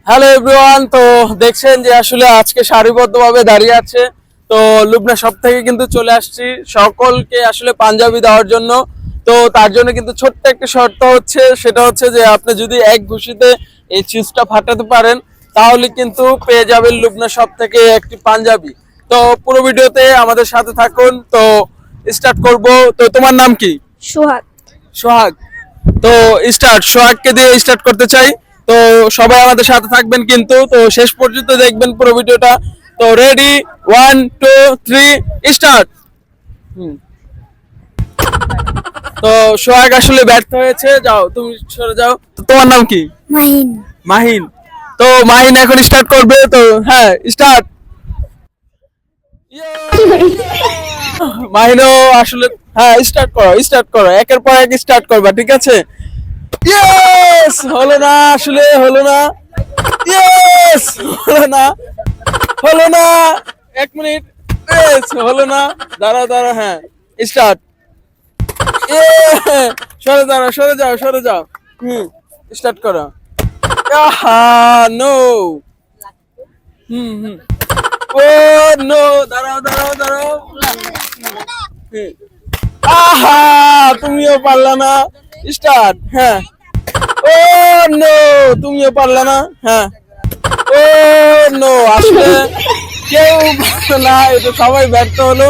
Hello everyone, তো দেখছেন যে আসলে আজকে সারিবদ্ধভাবে দাঁড়িয়ে আছে। তো লুবনা সব থেকে কিন্তু চলে আসছি সকলকে আসলে পাঞ্জাবি দেওয়ার জন্য। তো তার জন্য কিন্তু ছোট্ট একটা শর্ত হচ্ছে, সেটা হচ্ছে যে আপনি যদি এক ঘুষিতে এই চিজটা ফাটাতে পারেন তাহলে কিন্তু পেয়ে যাবেন লুবনা সব থেকে একটি পাঞ্জাবি। তো পুরো ভিডিওতে আমাদের সাথে থাকুন। তো স্টার্ট করব। তো তোমার নাম কি? সোহাগ। সোহাগ। তো সোহাগকে দিয়ে স্টার্ট করতে চাই। তো সবাই আমাদের সাথে থাকবেন কিন্তু, তো শেষ পর্যন্ত দেখবেন পুরো ভিডিওটা। তো রেডি, 1 2 3 স্টার্ট। তো সোহাগ আসলে ব্যর্থ হয়েছে, যাও তুমি সরে যাও। তো তোমার নাম কি? মাহিন। মাহিন। তো মাহিন এখন স্টার্ট করবে। তো হ্যাঁ, স্টার্ট। মাহিনও আসলে, হ্যাঁ স্টার্ট করো একের পর এক স্টার্ট করবা, ঠিক আছে? ইয়েস, হলো না, আসলে হলো না। ইয়েস, হলো না, হলো না। 1 মিনিট। ইয়েস, হলো না। দাঁড়াও দাঁড়াও, হ্যাঁ স্টার্ট। সরে দাঁড়াও, সরে যাও। স্টার্ট করো। আহা, নো। হুম। ও নো, দাঁড়াও। হুম। আহা, তুমিও পারলা না। স্টার্ট, হ্যাঁ। ও নো, তুমিও পারলা না, হ্যাঁ। ও নো, আসলে কেউ পারলো না, এটা সবাই ব্যর্থ হলো।